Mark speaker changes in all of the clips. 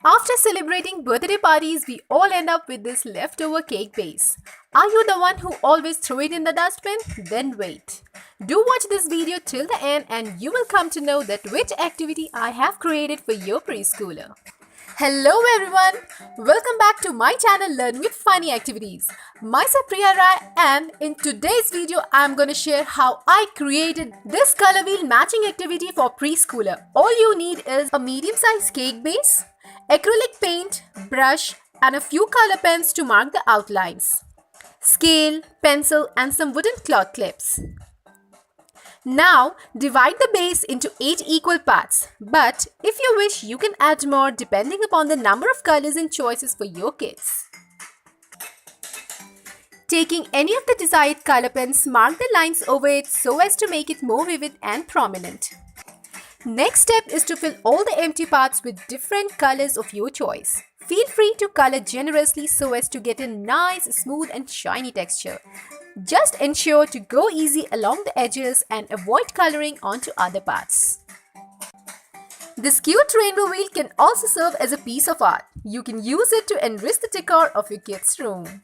Speaker 1: After celebrating birthday parties, we all end up with this leftover cake base. Are you the one who always threw it in the dustbin? Then wait. Do watch this video till the end and you will come to know that which activity I have created for your preschooler. Hello everyone! Welcome back to my channel Learn with Funny Activities. Myself Priya'z and in today's video I am going to share how I created this color wheel matching activity for preschooler. All you need is a medium-sized cake base, acrylic paint, brush and a few color pens to mark the outlines, scale, pencil and some wooden cloth clips. Now divide the base into 8 equal parts, but if you wish you can add more depending upon the number of colors and choices for your kids. Taking any of the desired color pens, mark the lines over it so as to make it more vivid and prominent. Next step is to fill all the empty parts with different colors of your choice. Feel free to color generously so as to get a nice, smooth and shiny texture. Just ensure to go easy along the edges and avoid coloring onto other parts. This cute rainbow wheel can also serve as a piece of art. You can use it to enrich the decor of your kids' room.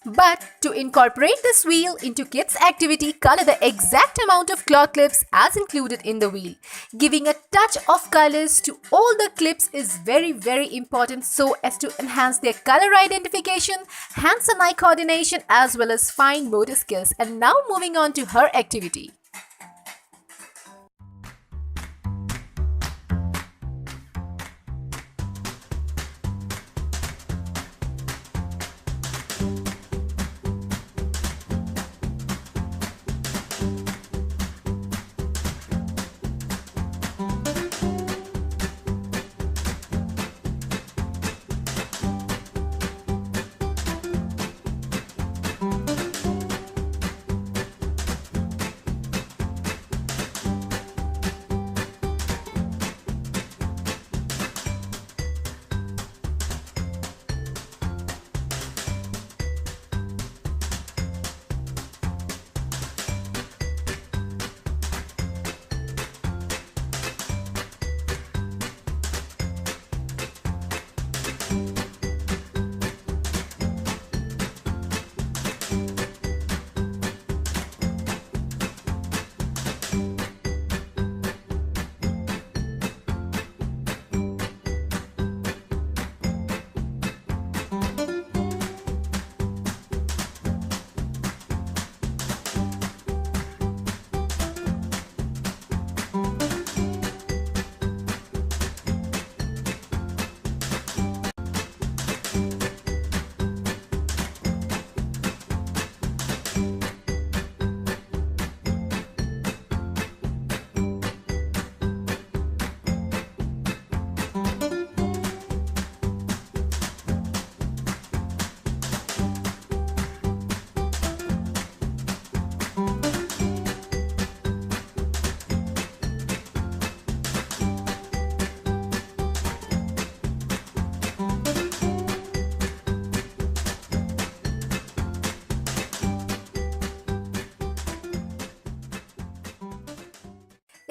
Speaker 1: But to incorporate this wheel into kids' activity, color the exact amount of cloth clips as included in the wheel. Giving a touch of colors to all the clips is very important so as to enhance their color identification, hands and eye coordination as well as fine motor skills. And now moving on to her activity.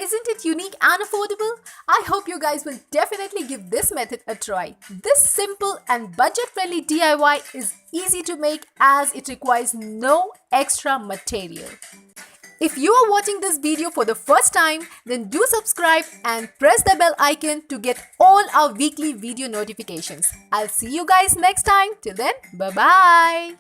Speaker 1: Isn't it unique and affordable? I hope you guys will definitely give this method a try. This simple and budget-friendly DIY is easy to make as it requires no extra material. If you are watching this video for the first time, then do subscribe and press the bell icon to get all our weekly video notifications. I'll see you guys next time. Till then, bye-bye.